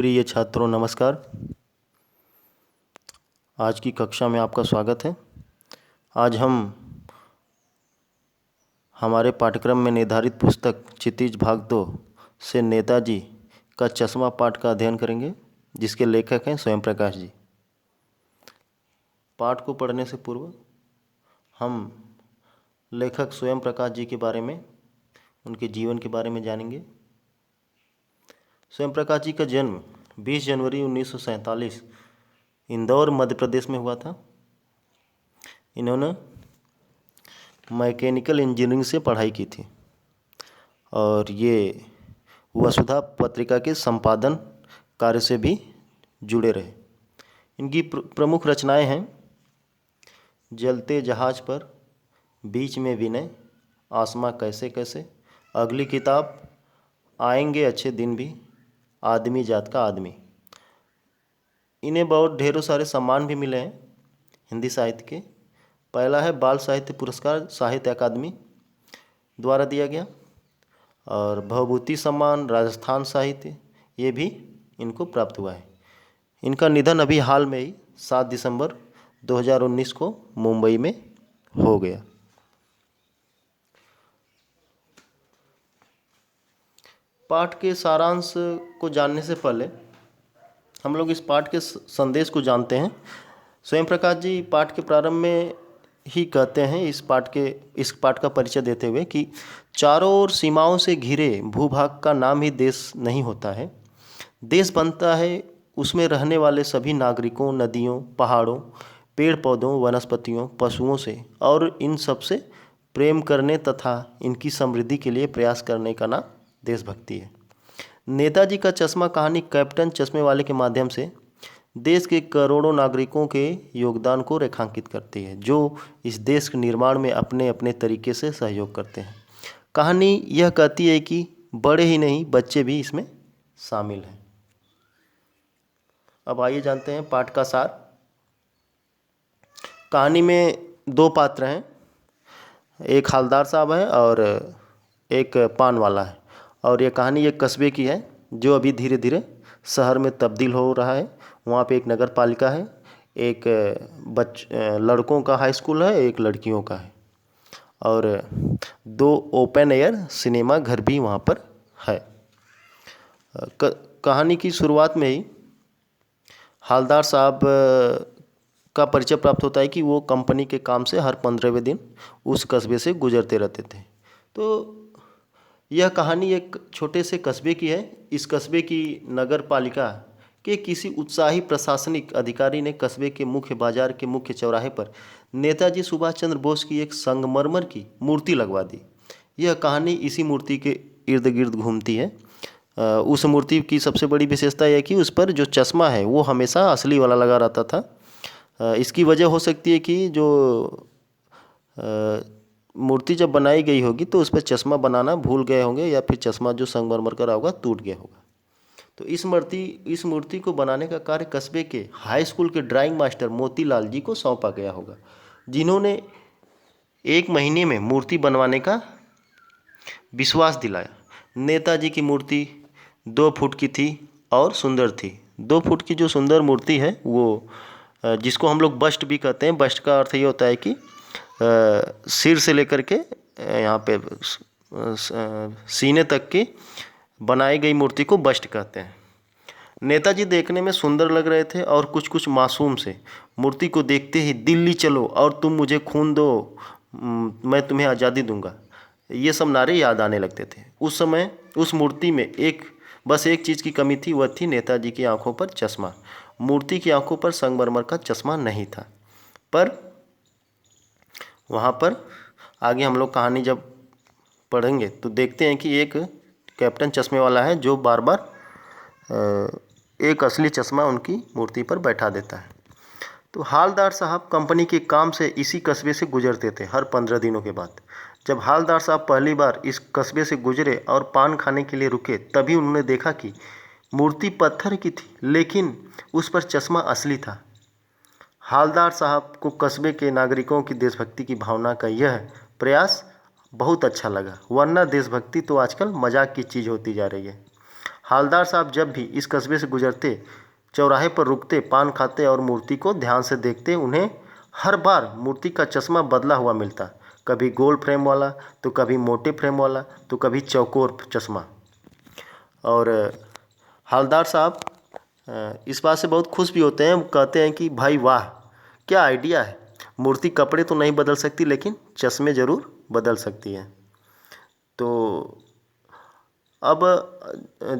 प्रिय छात्रों नमस्कार। आज की कक्षा में आपका स्वागत है। आज हम हमारे पाठ्यक्रम में निर्धारित पुस्तक क्षितिज भाग 2 से नेताजी का चश्मा पाठ का अध्ययन करेंगे, जिसके लेखक हैं स्वयं प्रकाश जी। पाठ को पढ़ने से पूर्व हम लेखक स्वयं प्रकाश जी के बारे में, उनके जीवन के बारे में जानेंगे। स्वयं प्रकाश जी का जन्म 20 जनवरी 1947 इंदौर मध्य प्रदेश में हुआ था। इन्होंने मैकेनिकल इंजीनियरिंग से पढ़ाई की थी और ये वसुधा पत्रिका के संपादन कार्य से भी जुड़े रहे। इनकी प्रमुख रचनाएं हैं जलते जहाज पर, बीच में विनय, आसमां कैसे कैसे, अगली किताब आएंगे अच्छे दिन भी, आदमी जात का आदमी। इन्हें बहुत ढेरों सारे सम्मान भी मिले हैं हिंदी साहित्य के। पहला है बाल साहित्य पुरस्कार साहित्य अकादमी द्वारा दिया गया, और भवभूति सम्मान राजस्थान साहित्य, ये भी इनको प्राप्त हुआ है। इनका निधन अभी हाल में ही 7 दिसंबर 2019 को मुंबई में हो गया। पाठ के सारांश को जानने से पहले हम लोग इस पाठ के संदेश को जानते हैं। स्वयं प्रकाश जी पाठ के प्रारंभ में ही कहते हैं, इस पाठ का परिचय देते हुए, कि चारों ओर सीमाओं से घिरे भूभाग का नाम ही देश नहीं होता है। देश बनता है उसमें रहने वाले सभी नागरिकों, नदियों, पहाड़ों, पेड़ पौधों, वनस्पतियों, पशुओं से, और इन सब से प्रेम करने तथा इनकी समृद्धि के लिए प्रयास करने का नाम देशभक्ति है। नेताजी का चश्मा कहानी कैप्टन चश्मे वाले के माध्यम से देश के करोड़ों नागरिकों के योगदान को रेखांकित करती है, जो इस देश के निर्माण में अपने अपने तरीके से सहयोग करते हैं। कहानी यह कहती है कि बड़े ही नहीं, बच्चे भी इसमें शामिल हैं। अब आइए जानते हैं पाठ का सार। कहानी में 2 पात्र हैं, एक हवलदार साहब है और एक पान वाला है। और ये कहानी एक कस्बे की है जो अभी धीरे धीरे शहर में तब्दील हो रहा है। वहाँ पे एक नगर पालिका है, एक लड़कों का हाई स्कूल है, एक लड़कियों का है, और 2 ओपन एयर सिनेमा घर भी वहाँ पर है। कहानी की शुरुआत में ही हवलदार साहब का परिचय प्राप्त होता है कि वो कंपनी के काम से हर 15वें दिन उस कस्बे से गुजरते रहते थे। तो यह कहानी एक छोटे से कस्बे की है। इस कस्बे की नगर पालिका के किसी उत्साही प्रशासनिक अधिकारी ने कस्बे के मुख्य बाजार के मुख्य चौराहे पर नेताजी सुभाष चंद्र बोस की एक संगमरमर की मूर्ति लगवा दी। यह कहानी इसी मूर्ति के इर्द गिर्द घूमती है। उस मूर्ति की सबसे बड़ी विशेषता यह कि उस पर जो चश्मा है वो हमेशा असली वाला लगा रहता था। इसकी वजह हो सकती है कि जो मूर्ति जब बनाई गई होगी तो उस पर चश्मा बनाना भूल गए होंगे, या फिर चश्मा जो संगमरमर का होगा टूट गया होगा। तो इस मूर्ति को बनाने का कार्य कस्बे के हाई स्कूल के ड्राइंग मास्टर मोतीलाल जी को सौंपा गया होगा, जिन्होंने 1 महीने में मूर्ति बनवाने का विश्वास दिलाया। नेताजी की मूर्ति 2 फुट की थी और सुंदर थी। 2 फुट की जो सुंदर मूर्ति है वो, जिसको हम लोग बस्ट भी कहते हैं। बस्ट का अर्थ ये होता है कि सिर से लेकर के यहाँ पे सीने तक की बनाई गई मूर्ति को बस्ट कहते हैं। नेताजी देखने में सुंदर लग रहे थे और कुछ कुछ मासूम से। मूर्ति को देखते ही दिल्ली चलो और तुम मुझे खून दो, मैं तुम्हें आज़ादी दूंगा, ये सब नारे याद आने लगते थे। उस समय उस मूर्ति में बस एक चीज़ की कमी थी, वह थी नेताजी की आंखों पर चश्मा। मूर्ति की आंखों पर संगमरमर का चश्मा नहीं था। पर वहाँ पर आगे हम लोग कहानी जब पढ़ेंगे तो देखते हैं कि एक कैप्टन चश्मे वाला है जो बार बार एक असली चश्मा उनकी मूर्ति पर बैठा देता है। तो हवलदार साहब कंपनी के काम से इसी कस्बे से गुजरते थे हर 15 दिनों के बाद। जब हवलदार साहब पहली बार इस कस्बे से गुजरे और पान खाने के लिए रुके, तभी उन्होंने देखा कि मूर्ति पत्थर की थी लेकिन उस पर चश्मा असली था। हवलदार साहब को कस्बे के नागरिकों की देशभक्ति की भावना का यह प्रयास बहुत अच्छा लगा, वरना देशभक्ति तो आजकल मजाक की चीज़ होती जा रही है। हालदार साहब जब भी इस कस्बे से गुजरते, चौराहे पर रुकते, पान खाते और मूर्ति को ध्यान से देखते, उन्हें हर बार मूर्ति का चश्मा बदला हुआ मिलता। कभी गोल फ्रेम वाला, तो कभी मोटे फ्रेम वाला, तो कभी चौकोर चश्मा। और हालदार साहब इस बात से बहुत खुश भी होते हैं। कहते हैं कि भाई वाह, क्या आइडिया है। मूर्ति कपड़े तो नहीं बदल सकती, लेकिन चश्मे ज़रूर बदल सकती है। तो अब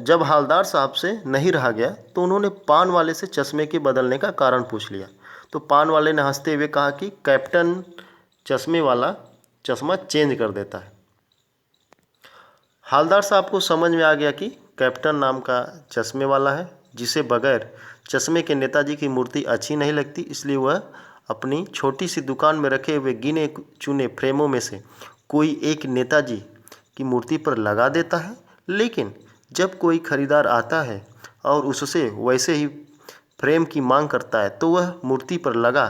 जब हालदार साहब से नहीं रहा गया, तो उन्होंने पान वाले से चश्मे के बदलने का कारण पूछ लिया। तो पान वाले ने हंसते हुए कहा कि कैप्टन चश्मे वाला चश्मा चेंज कर देता है। हालदार साहब को समझ में आ गया कि कैप्टन नाम का चश्मे वाला है, जिसे बगैर चश्मे के नेताजी की मूर्ति अच्छी नहीं लगती, इसलिए वह अपनी छोटी सी दुकान में रखे हुए गिने चुने फ्रेमों में से कोई एक नेताजी की मूर्ति पर लगा देता है। लेकिन जब कोई खरीदार आता है और उससे वैसे ही फ्रेम की मांग करता है, तो वह मूर्ति पर लगा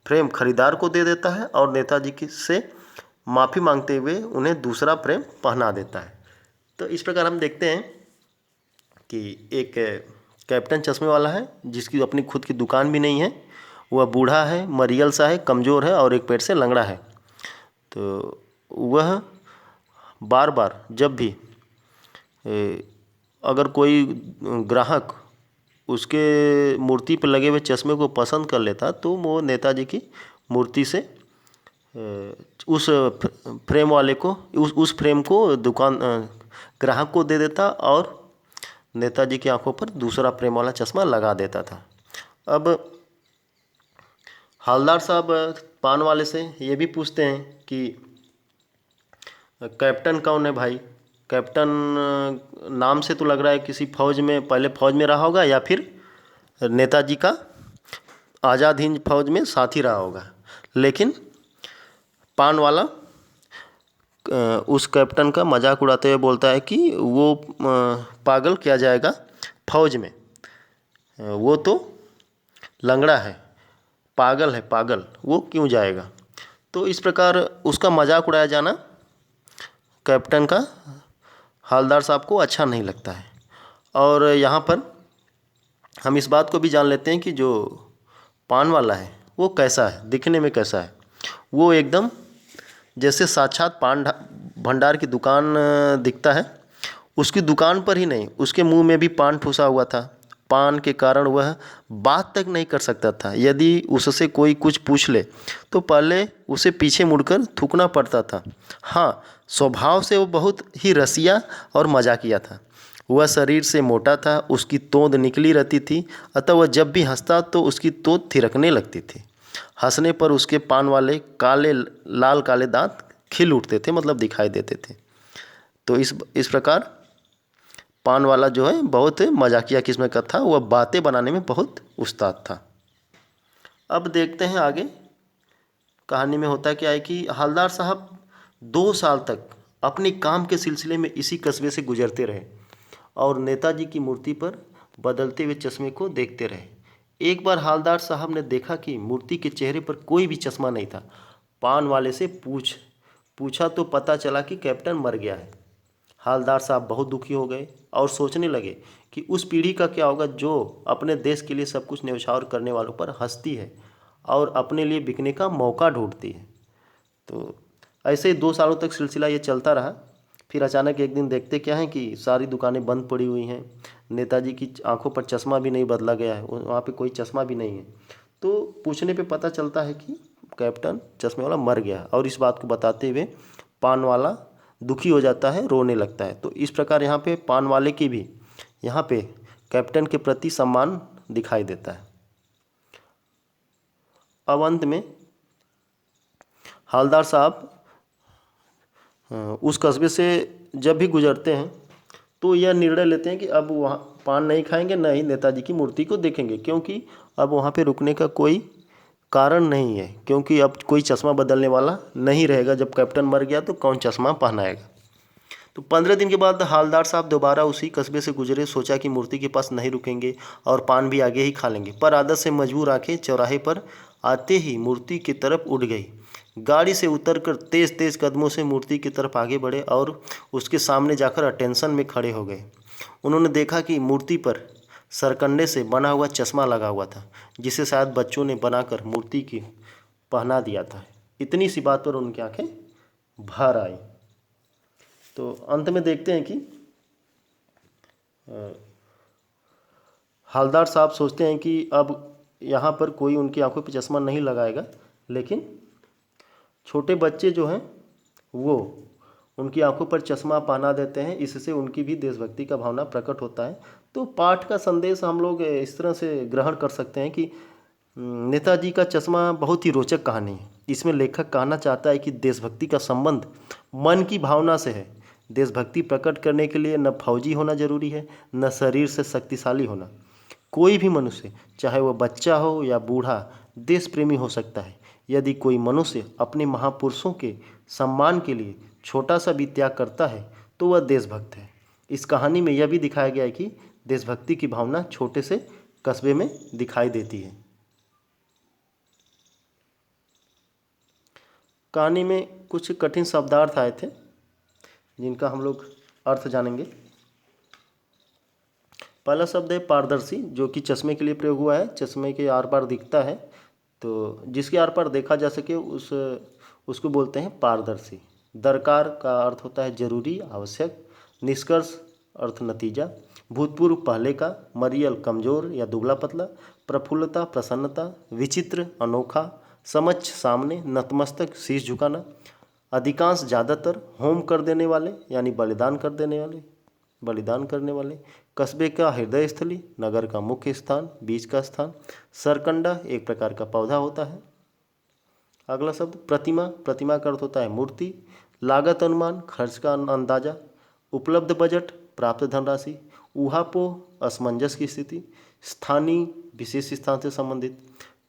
फ्रेम खरीदार को दे देता है और नेताजी की से माफ़ी मांगते हुए उन्हें दूसरा फ्रेम पहना देता है। तो इस प्रकार हम देखते हैं कि एक कैप्टन चश्मे वाला है, जिसकी अपनी खुद की दुकान भी नहीं है। वह बूढ़ा है, मरियल सा है, कमज़ोर है और एक पैर से लंगड़ा है। तो वह बार बार जब भी अगर कोई ग्राहक उसके मूर्ति पर लगे हुए चश्मे को पसंद कर लेता, तो वो नेताजी की मूर्ति से उस फ्रेम वाले को उस फ्रेम को दुकान ग्राहक को दे देता और नेताजी की आंखों पर दूसरा फ्रेम वाला चश्मा लगा देता था। अब हालदार साहब पान वाले से ये भी पूछते हैं कि कैप्टन कौन है भाई। कैप्टन नाम से तो लग रहा है किसी फौज में, पहले फौज में रहा होगा या फिर नेताजी का आज़ाद हिंद फौज में साथी रहा होगा। लेकिन पान वाला उस कैप्टन का मजाक उड़ाते हुए बोलता है कि वो पागल किया जाएगा फौज में, वो तो लंगड़ा है, पागल है, पागल, वो क्यों जाएगा। तो इस प्रकार उसका मजाक उड़ाया जाना कैप्टन का हालदार साहब को अच्छा नहीं लगता है। और यहाँ पर हम इस बात को भी जान लेते हैं कि जो पान वाला है वो कैसा है, दिखने में कैसा है। वो एकदम जैसे साक्षात पान भंडार की दुकान दिखता है। उसकी दुकान पर ही नहीं, उसके मुंह में भी पान ठूसा हुआ था। पान के कारण वह बात तक नहीं कर सकता था। यदि उससे कोई कुछ पूछ ले तो पहले उसे पीछे मुड़कर थूकना पड़ता था। हाँ, स्वभाव से वो बहुत ही रसिया और मजाकिया था। वह शरीर से मोटा था, उसकी तोंद निकली रहती थी, अतः वह जब भी हंसता तो उसकी तोंद थिरकने लगती थी। हंसने पर उसके पान वाले काले लाल काले दांत खिल उठते थे, मतलब दिखाई देते थे। तो इस प्रकार पान वाला जो है बहुत मजाकिया किस्म का था। वह बातें बनाने में बहुत उस्ताद था। अब देखते हैं आगे कहानी में होता क्या है कि हालदार साहब 2 साल तक अपने काम के सिलसिले में इसी कस्बे से गुजरते रहे और नेताजी की मूर्ति पर बदलते हुए चश्मे को देखते रहे। एक बार हालदार साहब ने देखा कि मूर्ति के चेहरे पर कोई भी चश्मा नहीं था। पान वाले से पूछा तो पता चला कि कैप्टन मर गया है। हालदार साहब बहुत दुखी हो गए और सोचने लगे कि उस पीढ़ी का क्या होगा जो अपने देश के लिए सब कुछ न्यौछावर करने वालों पर हंसती है और अपने लिए बिकने का मौका ढूंढती है। तो ऐसे ही 2 सालों तक सिलसिला ये चलता रहा। फिर अचानक एक दिन देखते क्या है कि सारी दुकानें बंद पड़ी हुई हैं। नेताजी की आंखों पर चश्मा भी नहीं बदला गया है, वहाँ पे कोई चश्मा भी नहीं है। तो पूछने पे पता चलता है कि कैप्टन चश्मे वाला मर गया। और इस बात को बताते हुए पान वाला दुखी हो जाता है, रोने लगता है। तो इस प्रकार यहाँ पे पान वाले की भी यहाँ पे कैप्टन के प्रति सम्मान दिखाई देता है। अब अंत में हालदार साहब उस कस्बे से जब भी गुजरते हैं तो यह निर्णय लेते हैं कि अब वहाँ पान नहीं खाएंगे, न ही नेताजी की मूर्ति को देखेंगे, क्योंकि अब वहाँ पे रुकने का कोई कारण नहीं है। क्योंकि अब कोई चश्मा बदलने वाला नहीं रहेगा। जब कैप्टन मर गया तो कौन चश्मा पहनाएगा। तो 15 दिन के बाद हालदार साहब दोबारा उसी कस्बे से गुजरे। सोचा कि मूर्ति के पास नहीं रुकेंगे और पान भी आगे ही खा लेंगे, पर आदत से मजबूर आंखें चौराहे पर आते ही मूर्ति की तरफ उड़ गई। गाड़ी से उतरकर तेज तेज कदमों से मूर्ति की तरफ आगे बढ़े और उसके सामने जाकर अटेंशन में खड़े हो गए। उन्होंने देखा कि मूर्ति पर सरकंडे से बना हुआ चश्मा लगा हुआ था, जिसे शायद बच्चों ने बनाकर मूर्ति की पहना दिया था। इतनी सी बात पर उनकी आंखें भर आई। तो अंत में देखते हैं कि हवलदार साहब सोचते हैं कि अब यहाँ पर कोई उनकी आंखों पर चश्मा नहीं लगाएगा, लेकिन छोटे बच्चे जो हैं वो उनकी आंखों पर चश्मा पहना देते हैं। इससे उनकी भी देशभक्ति का भावना प्रकट होता है। तो पाठ का संदेश हम लोग इस तरह से ग्रहण कर सकते हैं कि नेताजी का चश्मा बहुत ही रोचक कहानी है। इसमें लेखक कहना चाहता है कि देशभक्ति का संबंध मन की भावना से है। देशभक्ति प्रकट करने के लिए न फौजी होना जरूरी है, न शरीर से शक्तिशाली होना। कोई भी मनुष्य, चाहे वह बच्चा हो या बूढ़ा, देश प्रेमी हो सकता है। यदि कोई मनुष्य अपने महापुरुषों के सम्मान के लिए छोटा सा भी त्याग करता है तो वह देशभक्त है। इस कहानी में यह भी दिखाया गया है कि देशभक्ति की भावना छोटे से कस्बे में दिखाई देती है। कहानी में कुछ कठिन शब्दार्थ आए थे जिनका हम लोग अर्थ जानेंगे। पहला शब्द है पारदर्शी, जो कि चश्मे के लिए प्रयोग हुआ है। चश्मे के आर पार दिखता है, तो जिसके आर पार देखा जा सके उसको बोलते हैं पारदर्शी। दरकार का अर्थ होता है जरूरी, आवश्यक। निष्कर्ष अर्थ नतीजा। भूतपूर्व पहले का। मरियल कमजोर या दुबला पतला। प्रफुल्लता प्रसन्नता। विचित्र अनोखा। समझ सामने। नतमस्तक शीश झुकाना। अधिकांश ज़्यादातर। होम कर देने वाले यानी बलिदान करने वाले। कस्बे का हृदय स्थली, नगर का मुख्य स्थान, बीच का स्थान। सरकंडा एक प्रकार का पौधा होता है। अगला शब्द प्रतिमा। प्रतिमा का अर्थ होता है मूर्ति। लागत अनुमान, खर्च का अंदाजा। उपलब्ध बजट, प्राप्त धनराशि। ऊहापोह, असमंजस की स्थिति। स्थानीय, विशेष स्थान से संबंधित।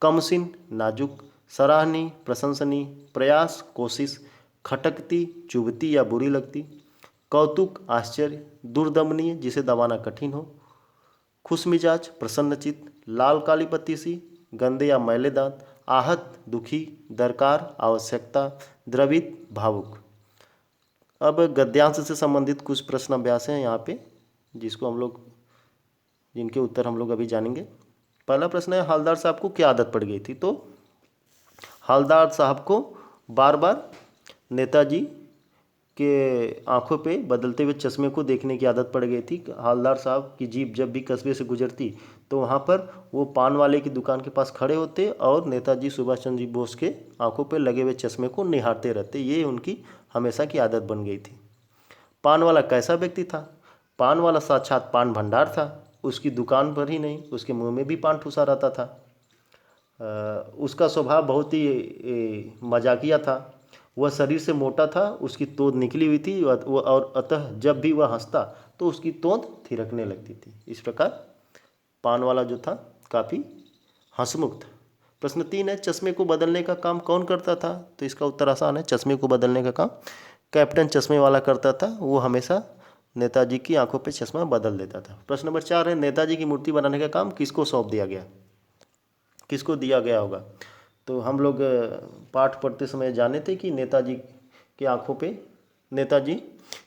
कमसिन, नाजुक। सराहनीय, प्रशंसनीय। प्रयास, कोशिश। खटकती, चुभती या बुरी लगती। कौतुक, आश्चर्य। दुर्दमनीय, जिसे दबाना कठिन हो। खुशमिजाज, प्रसन्नचित्त। लाल काली पत्ती सी, गंदे या मैले दांत। आहत, दुखी। दरकार, आवश्यकता। द्रवित, भावुक। अब गद्यांश से संबंधित कुछ प्रश्न अभ्यास हैं यहाँ पे, जिनके उत्तर हम लोग अभी जानेंगे। पहला प्रश्न है, हवलदार साहब को क्या आदत पड़ गई थी? तो हवलदार साहब को बार बार नेताजी के आंखों पे बदलते हुए चश्मे को देखने की आदत पड़ गई थी। हवलदार साहब की जीप जब भी कस्बे से गुजरती तो वहाँ पर वो पान वाले की दुकान के पास खड़े होते और नेताजी सुभाष चंद्र बोस के आंखों पे लगे हुए चश्मे को निहारते रहते। ये उनकी हमेशा की आदत बन गई थी। पान वाला कैसा व्यक्ति था? पान वाला साक्षात पान भंडार था। उसकी दुकान पर ही नहीं, उसके मुंह में भी पान ठूसा रहता था। उसका स्वभाव बहुत ही मजाकिया था। वह शरीर से मोटा था, उसकी तोंद निकली हुई थी और अतः जब भी वह हंसता तो उसकी तोंद थिरकने लगती थी। इस प्रकार पान वाला जो था काफ़ी हंसमुख था। प्रश्न 3 है, चश्मे को बदलने का काम कौन करता था? तो इसका उत्तर आसान है, चश्मे को बदलने का काम कैप्टन चश्मे वाला करता था। वो हमेशा नेताजी की आंखों पे चश्मा बदल देता था। प्रश्न नंबर 4 है, नेताजी की मूर्ति बनाने का काम किसको सौंप दिया गया? किसको दिया गया होगा? तो हम लोग पाठ पढ़ते समय जाने थे कि नेताजी की आंखों पे नेताजी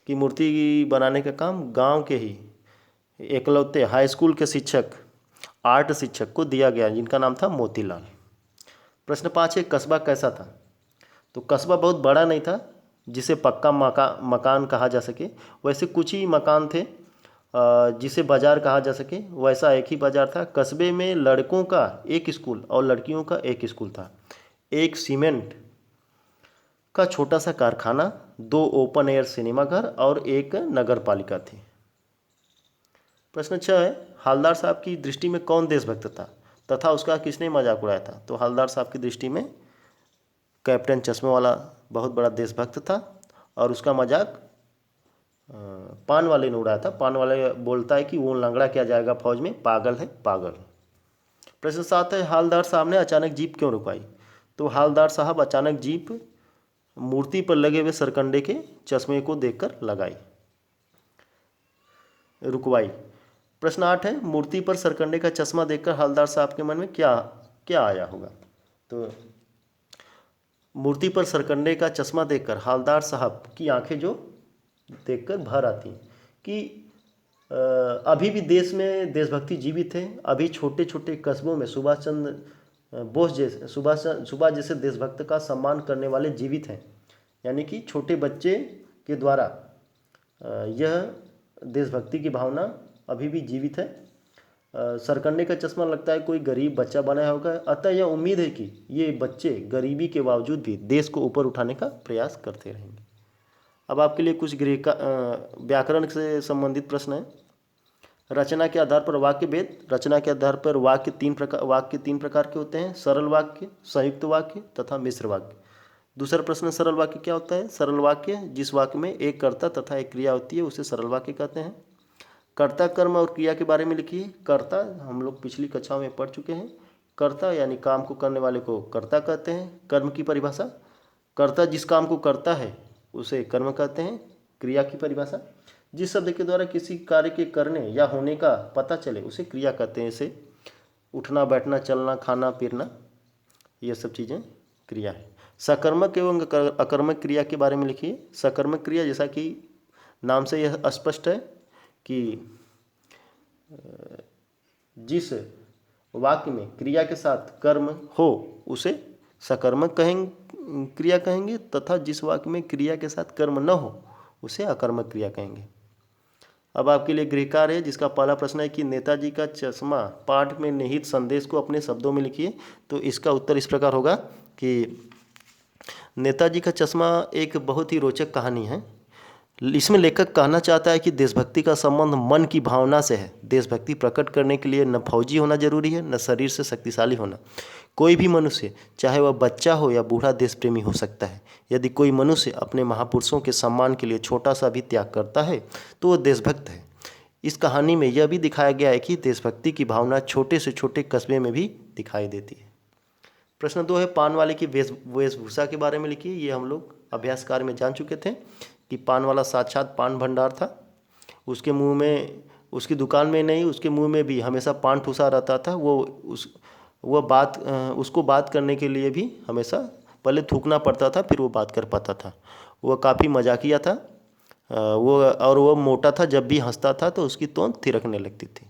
की मूर्ति बनाने का काम गांव के ही एकलौते हाई स्कूल के शिक्षक, आर्ट शिक्षक को दिया गया, जिनका नाम था मोतीलाल। प्रश्न 5 है, कस्बा कैसा था? तो कस्बा बहुत बड़ा नहीं था जिसे पक्का मकान कहा जा सके। वैसे कुछ ही मकान थे जिसे बाजार कहा जा सके। वैसा एक ही बाजार था। कस्बे में लड़कों का एक स्कूल और लड़कियों का एक स्कूल था। एक सीमेंट का छोटा सा कारखाना, 2 ओपन एयर सिनेमा घर और एक नगर पालिका थी। प्रश्न 6 है, हवलदार साहब की दृष्टि में कौन देशभक्त था तथा उसका किसने मजाक उड़ाया था? तो हवलदार साहब की दृष्टि में कैप्टन चश्मे वाला बहुत बड़ा देशभक्त था और उसका मजाक पान वाले ने उड़ाया था। पान वाले बोलता है कि वो लंगड़ा क्या जाएगा फौज में, पागल है पागल। प्रश्न 7 है, हवलदार साहब ने अचानक जीप क्यों रुकवाई? तो हवलदार साहब अचानक जीप मूर्ति पर लगे हुए सरकंडे के चश्मे को देखकर रुकवाई। प्रश्न 8 है, मूर्ति पर सरकंडे का चश्मा देखकर हवलदार साहब के मन में क्या क्या आया होगा? तो मूर्ति पर सरकंडे का चश्मा देखकर हालदार साहब की आंखें जो देखकर भर आती कि अभी भी देश में देशभक्ति जीवित है। अभी छोटे छोटे कस्बों में सुभाष चंद्र बोस जैसे सुभाष जैसे देशभक्त का सम्मान करने वाले जीवित हैं। यानी कि छोटे बच्चे के द्वारा यह देशभक्ति की भावना अभी भी जीवित है। सरकंडे का चश्मा लगता है कोई गरीब बच्चा बनाया होगा, अतः यह उम्मीद है कि ये बच्चे गरीबी के बावजूद भी देश को ऊपर उठाने का प्रयास करते रहेंगे। अब आपके लिए कुछ गृह का व्याकरण से संबंधित प्रश्न है। रचना के आधार पर वाक्य भेद। रचना के आधार पर वाक्य तीन प्रकार के होते हैं, सरल वाक्य, संयुक्त वाक्य तथा मिश्र वाक्य। दूसरा प्रश्न, सरल वाक्य क्या होता है? सरल वाक्य जिस वाक्य में एक कर्ता तथा एक क्रिया होती है उसे सरल वाक्य कहते हैं। कर्ता, कर्म और क्रिया के बारे में लिखिए। कर्ता हम लोग पिछली कक्षाओं में पढ़ चुके हैं। कर्ता यानी काम को करने वाले को कर्ता कहते हैं। कर्म की परिभाषा, कर्ता जिस काम को करता है उसे कर्म कहते हैं। क्रिया की परिभाषा, जिस शब्द के द्वारा किसी कार्य के करने या होने का पता चले उसे क्रिया कहते हैं। इसे उठना, बैठना, चलना, खाना, पीना, ये सब चीज़ें क्रिया है। सकर्मक एवं अकर्मक क्रिया के बारे में लिखिए। सकर्मक क्रिया जैसा कि नाम से यह स्पष्ट है कि जिस वाक्य में क्रिया के साथ कर्म हो उसे सकर्मक क्रिया कहेंगे तथा जिस वाक्य में क्रिया के साथ कर्म न हो उसे अकर्मक क्रिया कहेंगे। अब आपके लिए गृह कार्य है जिसका पहला प्रश्न है कि नेताजी का चश्मा पाठ में निहित संदेश को अपने शब्दों में लिखिए। तो इसका उत्तर इस प्रकार होगा कि नेताजी का चश्मा एक बहुत ही रोचक कहानी है। इसमें लेखक कहना चाहता है कि देशभक्ति का संबंध मन की भावना से है। देशभक्ति प्रकट करने के लिए न फौजी होना जरूरी है न शरीर से शक्तिशाली होना। कोई भी मनुष्य, चाहे वह बच्चा हो या बूढ़ा, देश प्रेमी हो सकता है। यदि कोई मनुष्य अपने महापुरुषों के सम्मान के लिए छोटा सा भी त्याग करता है तो वह देशभक्त है। इस कहानी में यह भी दिखाया गया है कि देशभक्ति की भावना छोटे से छोटे कस्बे में भी दिखाई देती है। प्रश्न 2 है, पान वाले की वेशभूषा के बारे में लिखिए। ये हम लोग अभ्यास कार्य में जान चुके थे कि पान वाला साक्षात पान भंडार था। उसके मुंह में, उसकी दुकान में नहीं, उसके मुंह में भी हमेशा पान ठुसा रहता था। उसको बात करने के लिए भी हमेशा पहले थूकना पड़ता था, फिर वो बात कर पाता था। वह काफ़ी मजाकिया था वो मोटा था। जब भी हंसता था तो उसकी तोंद थिरकने लगती थी।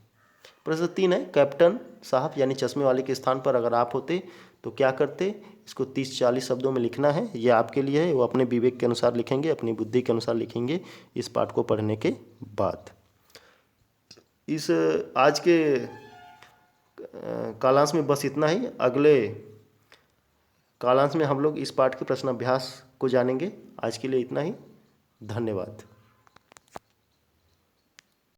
प्रश्न 3 है, कैप्टन साहब यानी चश्मे वाले के स्थान पर अगर आप होते तो क्या करते? इसको 30-40 शब्दों में लिखना है। ये आपके लिए है, वो अपने विवेक के अनुसार लिखेंगे, अपनी बुद्धि के अनुसार लिखेंगे इस पाठ को पढ़ने के बाद। इस आज के कालांश में बस इतना ही। अगले कालांश में हम लोग इस पाठ के प्रश्न अभ्यास को जानेंगे। आज के लिए इतना ही। धन्यवाद।